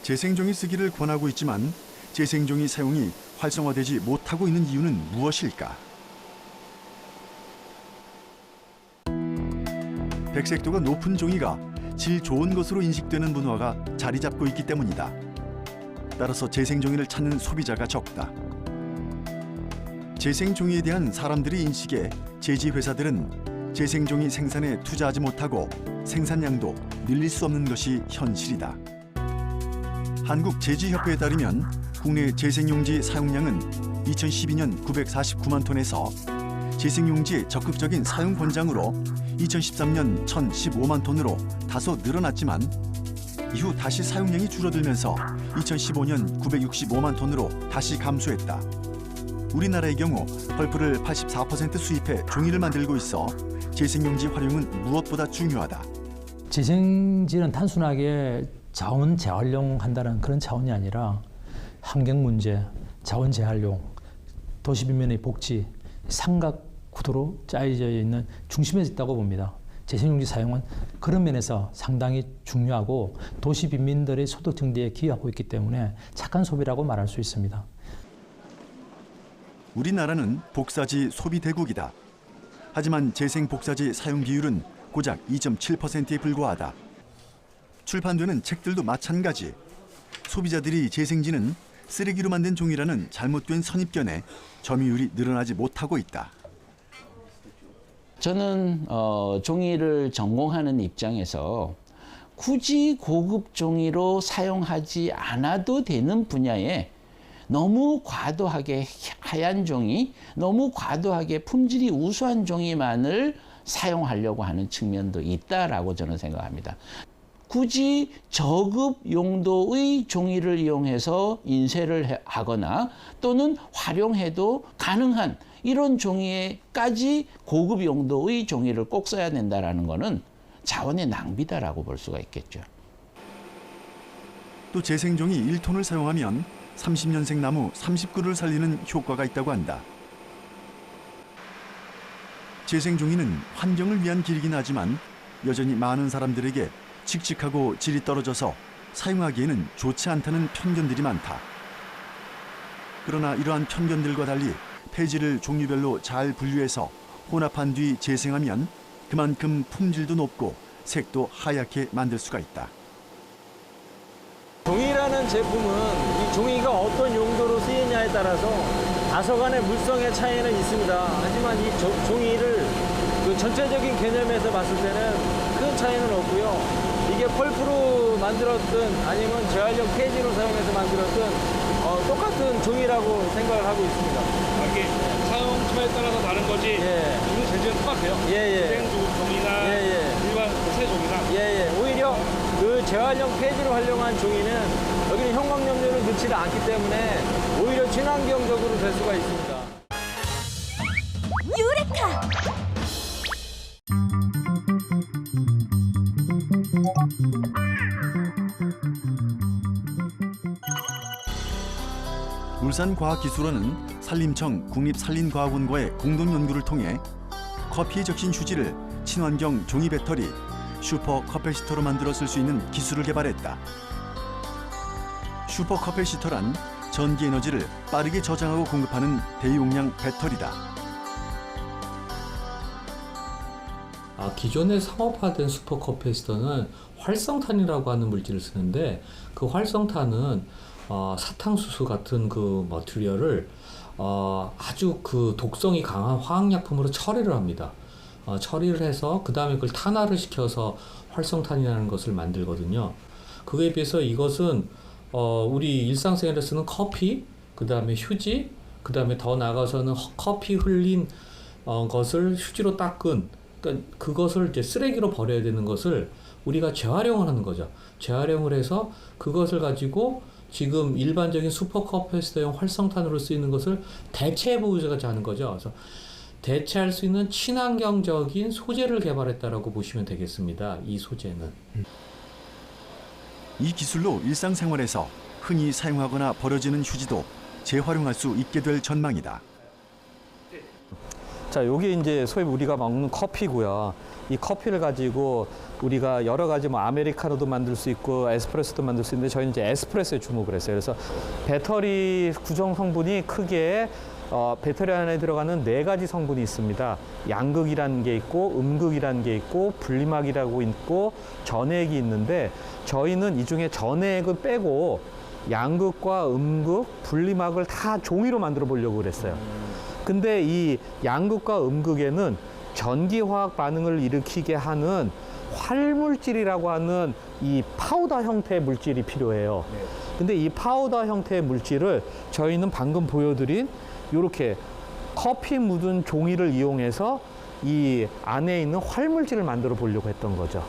재생종이 쓰기를 권하고 있지만 재생종이 사용이 활성화되지 못하고 있는 이유는 무엇일까? 백색도가 높은 종이가 질 좋은 것으로 인식되는 문화가 자리 잡고 있기 때문이다. 따라서 재생종이를 찾는 소비자가 적다. 재생종이에 대한 사람들의 인식에 제지회사들은 재생종이 생산에 투자하지 못하고 생산량도 늘릴 수 없는 것이 현실이다. 한국제지협회에 따르면 국내 재생용지 사용량은 2012년 949만 톤에서 재생용지의 적극적인 사용 권장으로 2013년 1,015만 톤으로 다소 늘어났지만 이후 다시 사용량이 줄어들면서 2015년 965만 톤으로 다시 감소했다. 우리나라의 경우 펄프를 84% 수입해 종이를 만들고 있어 재생용지 활용은 무엇보다 중요하다. 재생지는 단순하게 자원 재활용한다는 그런 차원이 아니라 환경 문제, 자원 재활용, 도시 빈민의 복지, 삼각 구도로 짜여져 있는 중심에 있다고 봅니다. 재생용지 사용은 그런 면에서 상당히 중요하고 도시 빈민들의 소득 증대에 기여하고 있기 때문에 착한 소비라고 말할 수 있습니다. 우리나라는 복사지 소비 대국이다. 하지만 재생 복사지 사용 비율은 고작 2.7%에 불과하다. 출판되는 책들도 마찬가지. 소비자들이 재생지는 쓰레기로 만든 종이라는 잘못된 선입견에 점유율이 늘어나지 못하고 있다. 저는 종이를 전공하는 입장에서 굳이 고급 종이로 사용하지 않아도 되는 분야에 너무 과도하게 하얀 종이, 너무 과도하게 품질이 우수한 종이만을 사용하려고 하는 측면도 있다라고 저는 생각합니다. 굳이 저급 용도의 종이를 이용해서 인쇄를 하거나 또는 활용해도 가능한 이런 종이에까지 고급 용도의 종이를 꼭 써야 된다는 것은 자원의 낭비다라고 볼 수가 있겠죠. 또 재생종이 1톤을 사용하면 30년생 나무 30그루를 살리는 효과가 있다고 한다. 재생종이는 환경을 위한 길이긴 하지만 여전히 많은 사람들에게 칙칙하고 질이 떨어져서 사용하기에는 좋지 않다는 편견들이 많다. 그러나 이러한 편견들과 달리 폐지를 종류별로 잘 분류해서 혼합한 뒤 재생하면 그만큼 품질도 높고 색도 하얗게 만들 수가 있다. 종이라는 제품은 이 종이가 어떤 용도로 쓰이냐에 따라서 다소간의 물성의 차이는 있습니다. 하지만 이 종이를 그 전체적인 개념에서 봤을 때는 큰 차이는 없고요. 이게 펄프로 만들었든 아니면 재활용 폐지로 사용해서 만들었든 똑같은 종이라고 생각을 하고 있습니다. 이게 사용처에 따라서 다른 거지. 예. 종이 재질은 똑같아요. 예예. 종이나 일반 새 종이나. 예예. 오히려 그 재활용 폐지로 활용한 종이는 여기는 형광염료를 넣지 않기 때문에 오히려 친환경적으로 될 수가 있습니다. 유레카! 울산과학기술원은 산림청 국립산림과학원과의 공동 연구를 통해 커피에 적신 휴지를 친환경 종이 배터리, 슈퍼 커패시터로 만들어 쓸 수 있는 기술을 개발했다. 슈퍼 커패시터란 전기 에너지를 빠르게 저장하고 공급하는 대용량 배터리다. 기존의 상업화된 슈퍼커패시터는 활성탄이라고 하는 물질을 쓰는데 그 활성탄은 사탕수수 같은 그 머티리얼을 아주 그 독성이 강한 화학약품으로 처리를 합니다. 처리를 해서 그 다음에 그걸 탄화를 시켜서 활성탄이라는 것을 만들거든요. 그에 비해서 이것은 우리 일상생활에 쓰는 커피, 그 다음에 휴지, 그 다음에 더 나아가서는 커피 흘린 것을 휴지로 닦은, 그러니까 그것을 이제 쓰레기로 버려야 되는 것을 우리가 재활용을 하는 거죠. 재활용을 해서 그것을 가지고 지금 일반적인 슈퍼커패시터용 활성탄으로 쓰이는 것을 대체해보고자 하는 거죠. 그래서 대체할 수 있는 친환경적인 소재를 개발했다라고 보시면 되겠습니다. 이 소재는. 이 기술로 일상생활에서 흔히 사용하거나 버려지는 휴지도 재활용할 수 있게 될 전망이다. 자, 요게 이제 소위 우리가 먹는 커피고요. 이 커피를 가지고 우리가 여러 가지 뭐 아메리카노도 만들 수 있고 에스프레소도 만들 수 있는데 저희는 이제 에스프레소에 주목을 했어요. 그래서 배터리 구성 성분이 크게 배터리 안에 들어가는 4가지 성분이 있습니다. 양극이라는 게 있고 음극이라는 게 있고 분리막이라고 있고 전해액이 있는데 저희는 이 중에 전해액을 빼고 양극과 음극, 분리막을 다 종이로 만들어 보려고 그랬어요. 근데 이 양극과 음극에는 전기화학 반응을 일으키게 하는 활물질이라고 하는 이 파우더 형태의 물질이 필요해요. 근데 이 파우더 형태의 물질을 저희는 방금 보여드린 이렇게 커피 묻은 종이를 이용해서 이 안에 있는 활물질을 만들어 보려고 했던 거죠.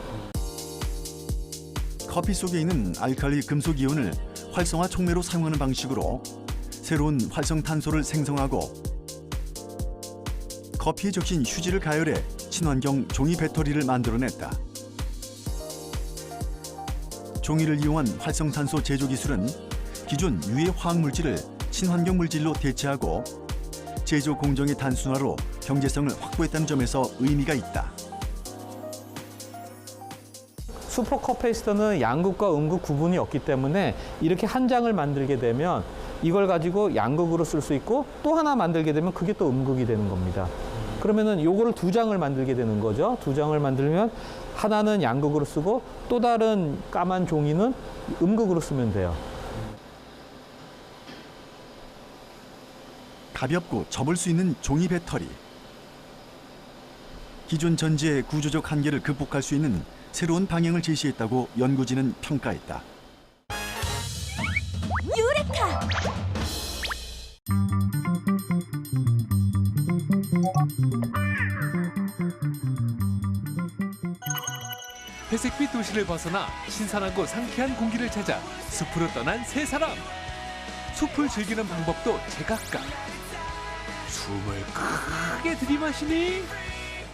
커피 속에 있는 알칼리 금속 이온을 활성화 촉매로 사용하는 방식으로 새로운 활성탄소를 생성하고 커피에 적신 휴지를 가열해 친환경 종이 배터리를 만들어냈다. 종이를 이용한 활성탄소 제조 기술은 기존 유해 화학물질을 친환경 물질로 대체하고 제조 공정의 단순화로 경제성을 확보했다는 점에서 의미가 있다. 슈퍼컵페이스터는 양극과 음극 구분이 없기 때문에 이렇게 한 장을 만들게 되면 이걸 가지고 양극으로 쓸 수 있고 또 하나 만들게 되면 그게 또 음극이 되는 겁니다. 그러면은 요거를 2장을 만들게 되는 거죠. 2장을 만들면 하나는 양극으로 쓰고 또 다른 까만 종이는 음극으로 쓰면 돼요. 가볍고 접을 수 있는 종이 배터리. 기존 전지의 구조적 한계를 극복할 수 있는 새로운 방향을 제시했다고 연구진은 평가했다. 유레카! 회색빛 도시를 벗어나 신선하고 상쾌한 공기를 찾아 숲으로 떠난 세 사람. 숲을 즐기는 방법도 제각각. 숨을 크게 들이마시니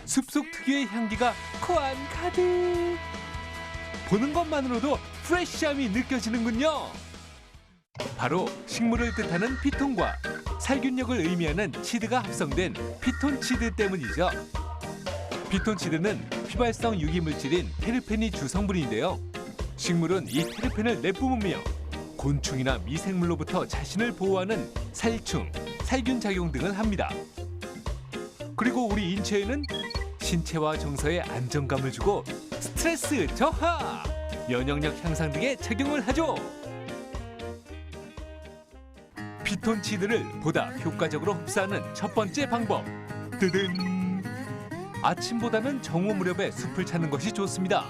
숲속 특유의 향기가 코 안 가득. 보는 것만으로도 프레쉬함이 느껴지는군요. 바로 식물을 뜻하는 피톤과 살균력을 의미하는 치드가 합성된 피톤치드 때문이죠. 피톤치드는 휘발성 유기물질인 테르펜이 주 성분인데요. 식물은 이 테르펜을 내뿜으며 곤충이나 미생물로부터 자신을 보호하는 살충, 살균 작용 등을 합니다. 그리고 우리 인체에는 신체와 정서에 안정감을 주고 스트레스 저하, 면역력 향상 등에 작용을 하죠. 피톤치드를 보다 효과적으로 흡수하는 첫 번째 방법, 뜨든! 아침보다는 정오 무렵에 숲을 찾는 것이 좋습니다.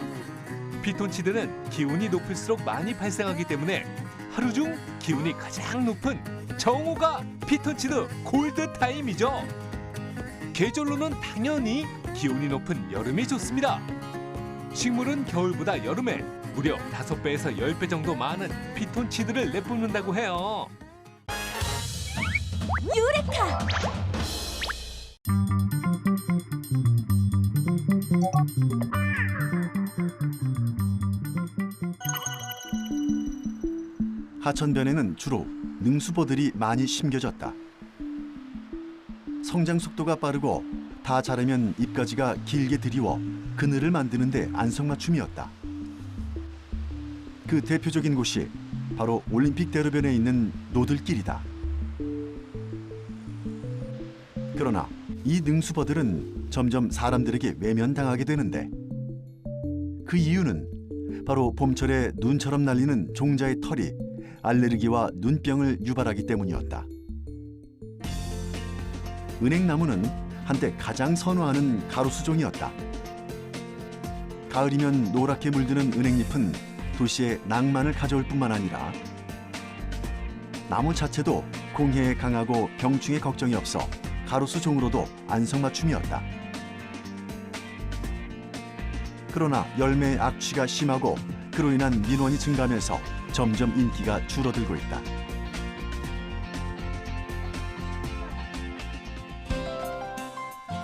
피톤치드는 기온이 높을수록 많이 발생하기 때문에 하루 중 기온이 가장 높은 정오가 피톤치드 골드타임이죠. 계절로는 당연히 기온이 높은 여름이 좋습니다. 식물은 겨울보다 여름에 무려 5배에서 10배 정도 많은 피톤치드를 내뿜는다고 해요. 유레카! 하천변에는 주로 능수보들이 많이 심겨졌다. 성장 속도가 빠르고 다 자라면 잎가지가 길게 드리워 그늘을 만드는 데 안성맞춤이었다. 그 대표적인 곳이 바로 올림픽 대로변에 있는 노들길이다. 그러나 이 능수보들은 점점 사람들에게 외면당하게 되는데 그 이유는 바로 봄철에 눈처럼 날리는 종자의 털이 알레르기와 눈병을 유발하기 때문이었다. 은행나무는 한때 가장 선호하는 가로수종이었다. 가을이면 노랗게 물드는 은행잎은 도시에 낭만을 가져올 뿐만 아니라 나무 자체도 공해에 강하고 병충해 걱정이 없어 가로수종으로도 안성맞춤이었다. 그러나 열매의 악취가 심하고 그로 인한 민원이 증가하면서 점점 인기가 줄어들고 있다.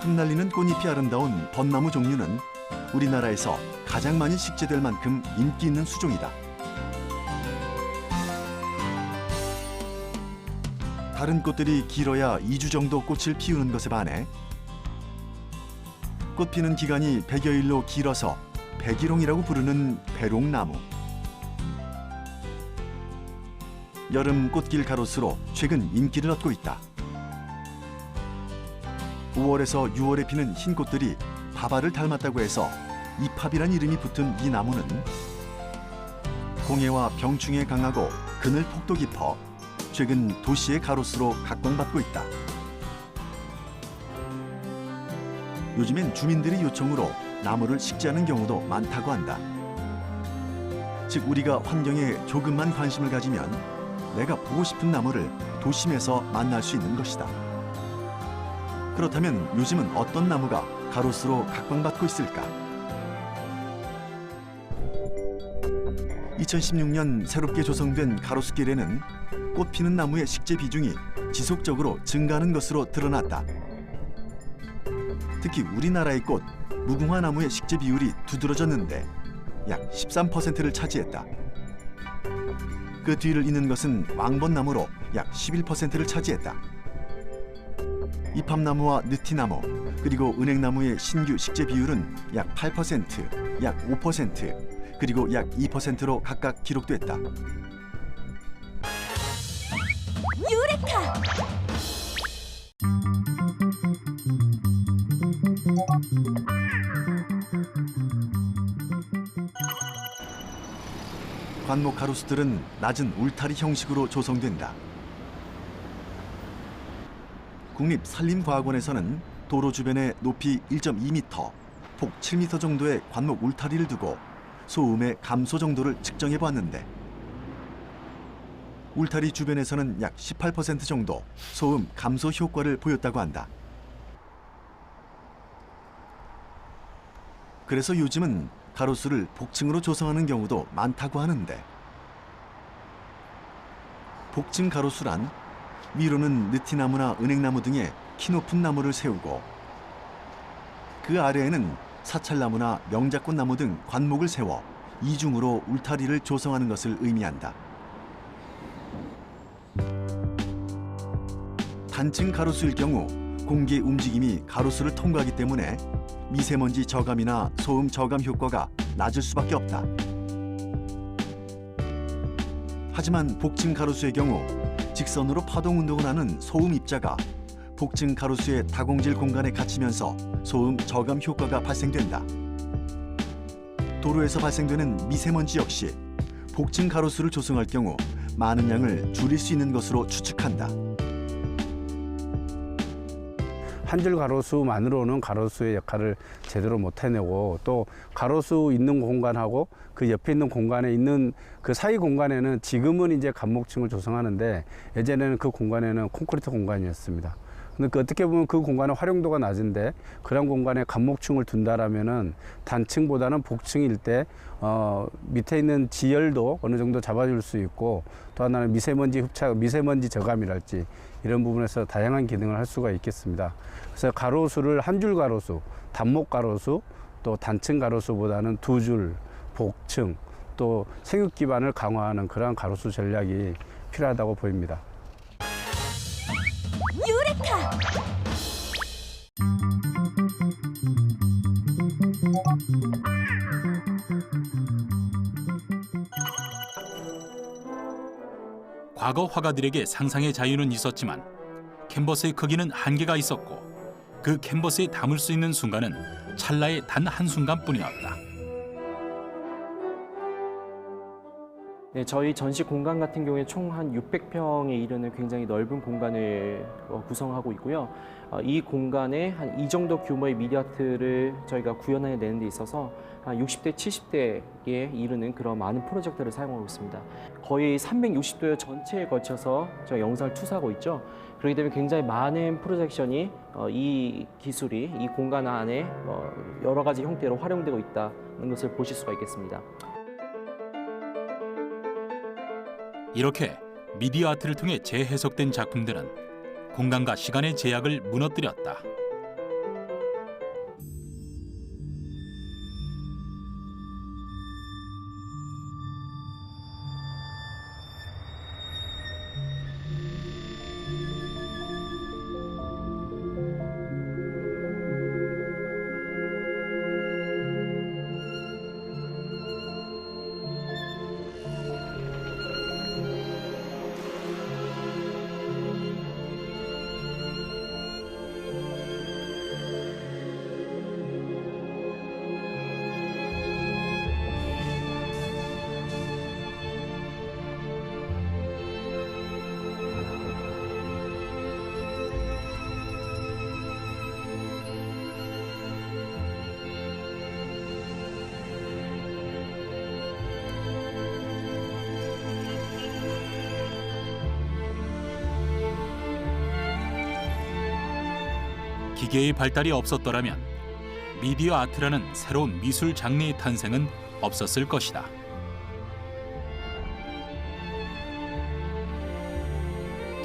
흩날리는 꽃잎이 아름다운 벚나무 종류는 우리나라에서 가장 많이 식재될 만큼 인기 있는 수종이다. 다른 꽃들이 길어야 2주 정도 꽃을 피우는 것에 반해 꽃 피는 기간이 100여일로 길어서 백일홍이라고 부르는 배롱나무. 여름 꽃길 가로수로 최근 인기를 얻고 있다. 5월에서 6월에 피는 흰 꽃들이 바바를 닮았다고 해서 이팝이란 이름이 붙은 이 나무는 공해와 병충해에 강하고 그늘 폭도 깊어 최근 도시의 가로수로 각광받고 있다. 요즘엔 주민들의 요청으로 나무를 식재하는 경우도 많다고 한다. 즉 우리가 환경에 조금만 관심을 가지면 내가 보고 싶은 나무를 도심에서 만날 수 있는 것이다. 그렇다면 요즘은 어떤 나무가 가로수로 각광받고 있을까? 2016년 새롭게 조성된 가로수길에는 꽃 피는 나무의 식재 비중이 지속적으로 증가하는 것으로 드러났다. 특히 우리나라의 꽃, 무궁화 나무의 식재 비율이 두드러졌는데 약 13%를 차지했다. 그 뒤를 잇는 것은 왕벚나무로 약 11%를 차지했다. 이팝나무와 느티나무, 그리고 은행나무의 신규 식재 비율은 약 8%, 약 5%, 그리고 약 2%로 각각 기록됐다. 유레카! 관목 가로수들은 낮은 울타리 형식으로 조성된다. 국립산림과학원에서는 도로 주변에 높이 1.2m, 폭 7m 정도의 관목 울타리를 두고 소음의 감소 정도를 측정해 보았는데 울타리 주변에서는 약 18% 정도 소음 감소 효과를 보였다고 한다. 그래서 요즘은 가로수를 복층으로 조성하는 경우도 많다고 하는데 복층 가로수란 위로는 느티나무나 은행나무 등의 키 높은 나무를 세우고 그 아래에는 사찰나무나 명자꽃나무 등 관목을 세워 이중으로 울타리를 조성하는 것을 의미한다. 단층 가로수일 경우 공기의 움직임이 가로수를 통과하기 때문에 미세먼지 저감이나 소음 저감 효과가 낮을 수밖에 없다. 하지만 복층 가로수의 경우 직선으로 파동 운동을 하는 소음 입자가 복층 가로수의 다공질 공간에 갇히면서 소음 저감 효과가 발생된다. 도로에서 발생되는 미세먼지 역시 복층 가로수를 조성할 경우 많은 양을 줄일 수 있는 것으로 추측한다. 한 줄 가로수만으로는 가로수의 역할을 제대로 못 해내고 또 가로수 있는 공간하고 그 옆에 있는 공간에 있는 그 사이 공간에는 지금은 이제 간목층을 조성하는데 예전에는 그 공간에는 콘크리트 공간이었습니다. 근데 그 어떻게 보면 그 공간의 활용도가 낮은데 그런 공간에 간목층을 둔다라면은 단층보다는 복층일 때 밑에 있는 지열도 어느 정도 잡아줄 수 있고 또 하나는 미세먼지 흡착, 미세먼지 저감이랄지 이런 부분에서 다양한 기능을 할 수가 있겠습니다. 그래서 가로수를 한 줄 가로수, 단목 가로수, 또 단층 가로수보다는 두 줄, 복층, 또 생육 기반을 강화하는 그러한 가로수 전략이 필요하다고 보입니다. 유레카! 과거 화가들에게 상상의 자유는 있었지만 캔버스의 크기는 한계가 있었고 그 캔버스에 담을 수 있는 순간은 찰나의 단 한순간뿐이었다. 네, 저희 전시 공간 같은 경우에 총 한 600평에 이르는 굉장히 넓은 공간을 구성하고 있고요. 이 공간에 한 이 정도 규모의 미디어아트를 저희가 구현해내는 데 있어서 한 60대, 70대에 이르는 그런 많은 프로젝터를 사용하고 있습니다. 거의 360도 전체에 걸쳐서 저희 영상을 투사하고 있죠. 그렇기 때문에 굉장히 많은 프로젝션이 이 기술이 이 공간 안에 여러 가지 형태로 활용되고 있다는 것을 보실 수가 있겠습니다. 이렇게 미디어 아트를 통해 재해석된 작품들은 공간과 시간의 제약을 무너뜨렸다. 기계의 발달이 없었더라면 미디어 아트라는 새로운 미술 장르의 탄생은 없었을 것이다.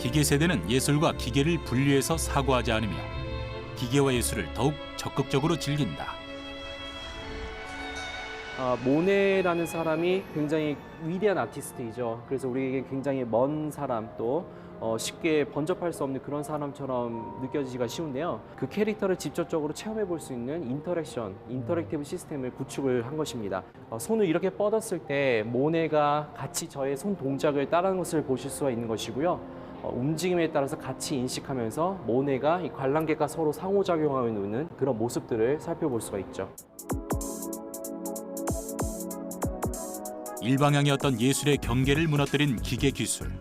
기계 세대는 예술과 기계를 분리해서 사고하지 않으며 기계와 예술을 더욱 적극적으로 즐긴다. 모네라는 사람이 굉장히 위대한 아티스트이죠. 그래서 우리에게 굉장히 먼 사람, 또 쉽게 번접할 수 없는 그런 사람처럼 느껴지기가 쉬운데요. 그 캐릭터를 직접적으로 체험해 볼 수 있는 인터랙티브 시스템을 구축을 한 것입니다. 손을 이렇게 뻗었을 때 모네가 같이 저의 손 동작을 따라하는 것을 보실 수가 있는 것이고요. 움직임에 따라서 같이 인식하면서 모네가 이 관람객과 서로 상호작용하고 있는 그런 모습들을 살펴볼 수가 있죠. 일방향이었던 예술의 경계를 무너뜨린 기계 기술.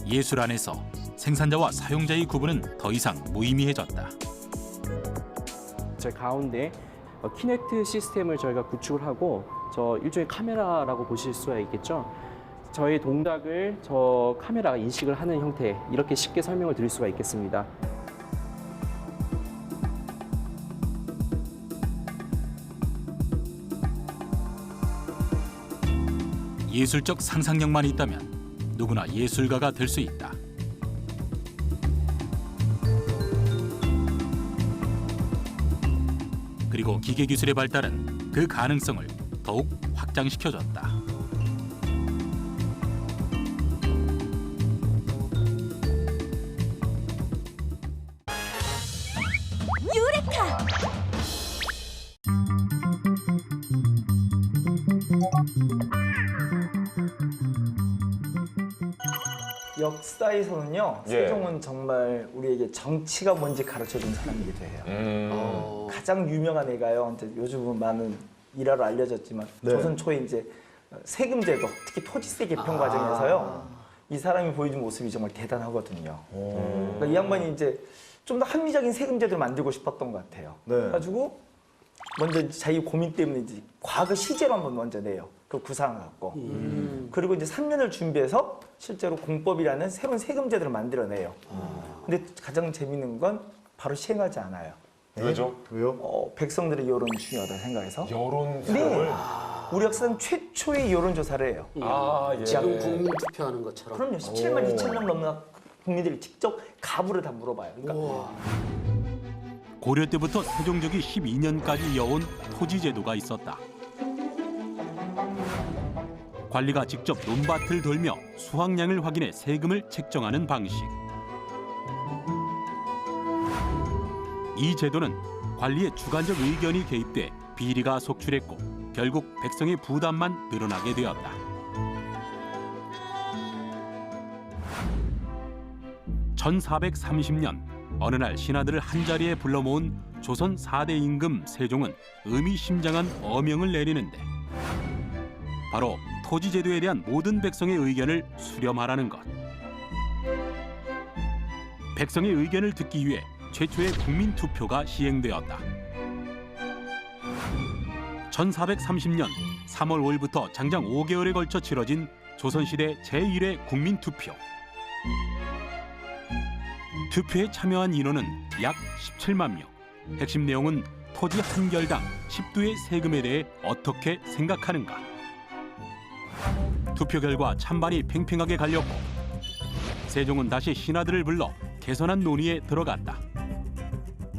예술 안에서 생산자와 사용자의 구분은 더 이상 무의미해졌다. 저 가운데 키넥트 시스템을 저희가 구축을 하고 저 일종의 카메라라고 보실 수가 있겠죠. 저의 동작을 저 카메라가 인식을 하는 형태, 이렇게 쉽게 설명을 드릴 수가 있겠습니다. 예술적 상상력만 있다면 누구나 예술가가 될 수 있다. 그리고 기계 기술의 발달은 그 가능성을 더욱 확장시켜줬다. 유레카! 역사에서는요, 세종은 정말 우리에게 정치가 뭔지 가르쳐준 사람이기도 해요. 가장 유명한 애가요, 이제 요즘은 많은 일화로 알려졌지만 조선 초에 이제 세금제도, 특히 토지세 개편 과정에서요, 이 사람이 보여준 모습이 정말 대단하거든요. 그러니까 이 양반이 이제 좀 더 합리적인 세금제도를 만들고 싶었던 것 같아요. 그래가지고 먼저 자기 고민 때문에 이제 과거 시제로 한번 먼저 내요. 그 구상을 갖고. 그리고 이제 3년을 준비해서 실제로 공법이라는 새로운 세금제도를 만들어내요. 근데 가장 재밌는 건 바로 시행하지 않아요. 왜죠? 왜요? 백성들의 여론이 중요하다 생각해서. 여론조사를? 네. 우리 역사상 최초의 여론조사를 해요. 지금 국민 투표하는 것처럼. 그럼요. 17만 2천 명 넘는 국민들이 직접 가부를 다 물어봐요. 그러니까 고려 때부터 세종적이 12년까지 이어온 토지제도가 있었다. 관리가 직접 논밭을 돌며 수확량을 확인해 세금을 책정하는 방식. 이 제도는 관리의 주관적 의견이 개입돼 비리가 속출했고 결국 백성의 부담만 늘어나게 되었다. 1430년 어느 날 신하들을 한자리에 불러 모은 조선 4대 임금 세종은 의미심장한 어명을 내리는데 바로 토지제도에 대한 모든 백성의 의견을 수렴하라는 것. 백성의 의견을 듣기 위해 최초의 국민투표가 시행되었다. 1430년 3월 5일부터 장장 5개월에 걸쳐 치러진 조선시대 제1회 국민투표. 투표에 참여한 인원은 약 17만 명. 핵심 내용은 토지 한 결당 10두의 세금에 대해 어떻게 생각하는가. 투표 결과 찬반이 팽팽하게 갈렸고 세종은 다시 신하들을 불러 개선한 논의에 들어갔다.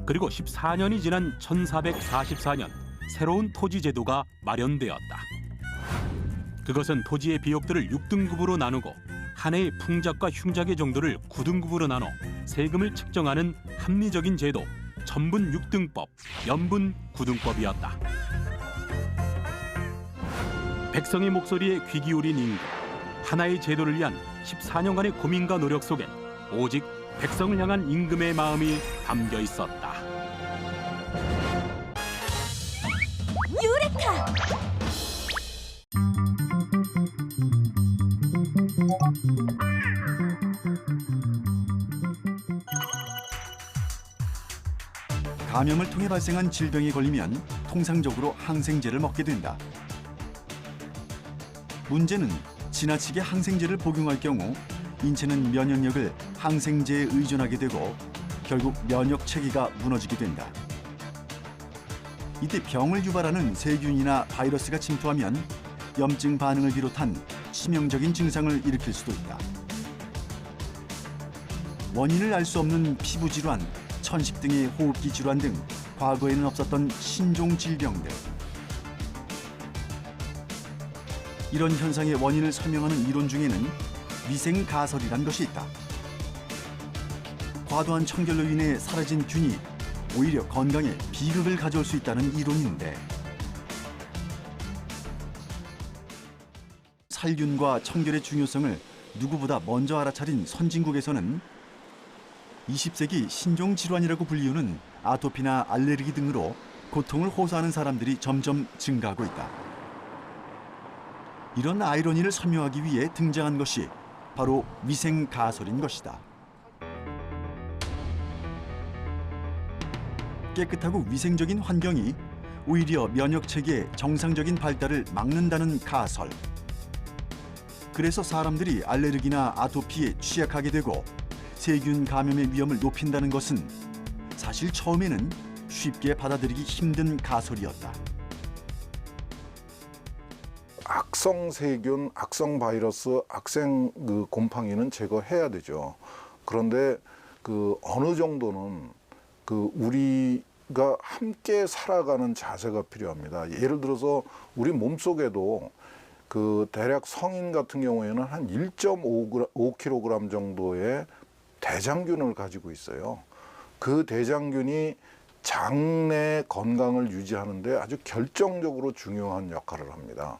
그리고 14년이 지난 1444년 새로운 토지 제도가 마련되었다. 그것은 토지의 비옥들을 6등급으로 나누고 한 해의 풍작과 흉작의 정도를 9등급으로 나눠 세금을 책정하는 합리적인 제도, 전분 6등법, 연분 9등법이었다. 백성의 목소리에 귀 기울인 임금, 하나의 제도를 위한 14년간의 고민과 노력 속엔 오직 백성을 향한 임금의 마음이 담겨 있었다. 유레카! 감염을 통해 발생한 질병에 걸리면 통상적으로 항생제를 먹게 된다. 문제는 지나치게 항생제를 복용할 경우 인체는 면역력을 항생제에 의존하게 되고 결국 면역 체계가 무너지게 된다. 이때 병을 유발하는 세균이나 바이러스가 침투하면 염증 반응을 비롯한 치명적인 증상을 일으킬 수도 있다. 원인을 알 수 없는 피부 질환, 천식 등의 호흡기 질환 등 과거에는 없었던 신종 질병들. 이런 현상의 원인을 설명하는 이론 중에는 위생 가설이란 것이 있다. 과도한 청결로 인해 사라진 균이 오히려 건강에 비극을 가져올 수 있다는 이론인데, 살균과 청결의 중요성을 누구보다 먼저 알아차린 선진국에서는 20세기 신종 질환이라고 불리우는 아토피나 알레르기 등으로 고통을 호소하는 사람들이 점점 증가하고 있다. 이런 아이러니를 설명하기 위해 등장한 것이 바로 위생 가설인 것이다. 깨끗하고 위생적인 환경이 오히려 면역 체계의 정상적인 발달을 막는다는 가설. 그래서 사람들이 알레르기나 아토피에 취약하게 되고 세균 감염의 위험을 높인다는 것은 사실 처음에는 쉽게 받아들이기 힘든 가설이었다. 악성 세균, 악성 바이러스, 악성 곰팡이는 제거해야 되죠. 그런데 어느 정도는 우리가 함께 살아가는 자세가 필요합니다. 예를 들어서 우리 몸속에도 대략 성인 같은 경우에는 한 1.5kg 정도의 대장균을 가지고 있어요. 그 대장균이 장내 건강을 유지하는데 아주 결정적으로 중요한 역할을 합니다.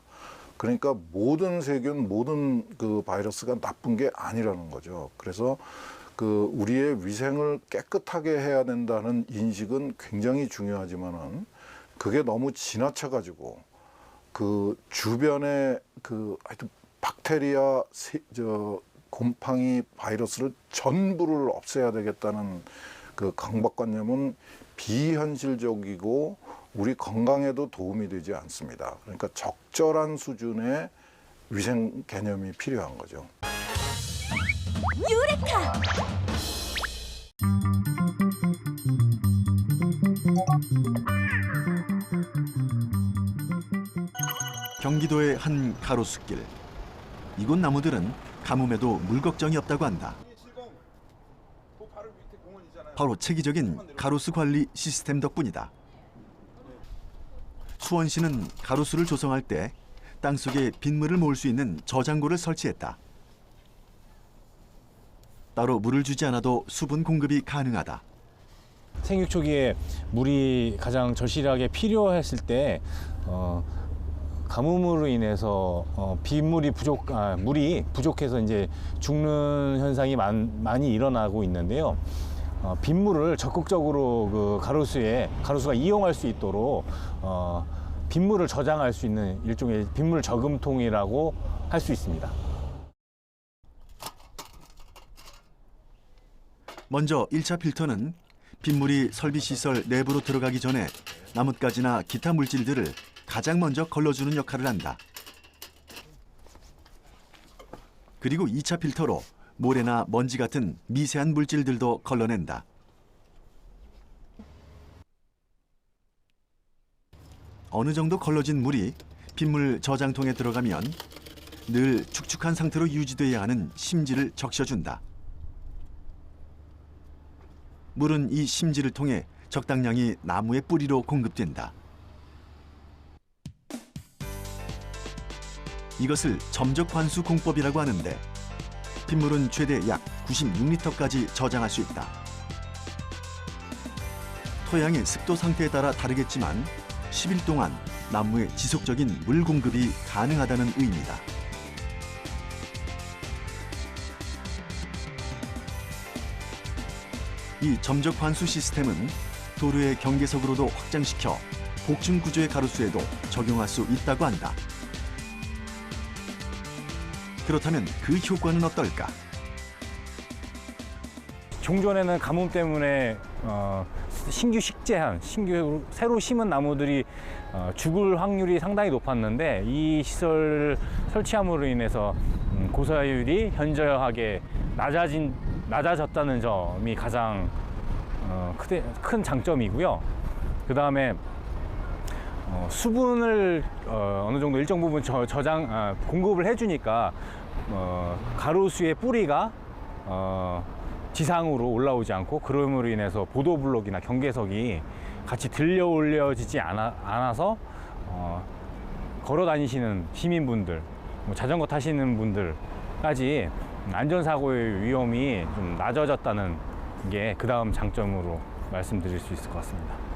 그러니까 모든 세균, 모든 바이러스가 나쁜 게 아니라는 거죠. 그래서 우리의 위생을 깨끗하게 해야 된다는 인식은 굉장히 중요하지만은 그게 너무 지나쳐가지고 주변에 하여튼 박테리아, 곰팡이, 바이러스를 전부를 없애야 되겠다는 강박관념은 비현실적이고 우리 건강에도 도움이 되지 않습니다. 그러니까 적절한 수준의 위생 개념이 필요한 거죠. 유레카! 경기도의 한 가로수길. 이곳 나무들은 가뭄에도 물 걱정이 없다고 한다. 바로 체계적인 가로수 관리 시스템 덕분이다. 수원시는 가로수를 조성할 때 땅속에 빗물을 모을 수 있는 저장고를 설치했다. 따로 물을 주지 않아도 수분 공급이 가능하다. 생육 초기에 물이 가장 절실하게 필요했을 때 가뭄으로 인해서 물이 부족해서 이제 죽는 현상이 많이 일어나고 있는데요. 빗물을 적극적으로 가로수가 이용할 수 있도록 빗물을 저장할 수 있는 일종의 빗물 저금통이라고 할 수 있습니다. 먼저 1차 필터는 빗물이 설비시설 내부로 들어가기 전에 나뭇가지나 기타 물질들을 가장 먼저 걸러주는 역할을 한다. 그리고 2차 필터로 모래나 먼지 같은 미세한 물질들도 걸러낸다. 어느 정도 걸러진 물이 빗물 저장통에 들어가면 늘 축축한 상태로 유지돼야 하는 심지를 적셔준다. 물은 이 심지를 통해 적당량이 나무의 뿌리로 공급된다. 이것을 점적 환수 공법이라고 하는데 빗물은 최대 약 96리터까지 저장할 수 있다. 토양의 습도 상태에 따라 다르겠지만 10일 동안 나무에 지속적인 물 공급이 가능하다는 의미다. 이 점적 환수 시스템은 도로의 경계석으로도 확장시켜 복층 구조의 가로수에도 적용할 수 있다고 한다. 그렇다면 그 효과는 어떨까? 종전에는 가뭄 때문에 신규 식재한, 새로 심은 나무들이 죽을 확률이 상당히 높았는데 이 시설을 설치함으로 인해서 고사율이 현저하게 낮아졌다는 점이 가장 큰 장점이고요. 그 다음에 수분을 어느 정도 일정 부분 공급을 해주니까 가로수의 뿌리가 지상으로 올라오지 않고, 그럼으로 인해서 보도블록이나 경계석이 같이 들려 올려지지 않아서 걸어 다니시는 시민분들, 자전거 타시는 분들까지 안전사고의 위험이 좀 낮아졌다는 게 그 다음 장점으로 말씀드릴 수 있을 것 같습니다.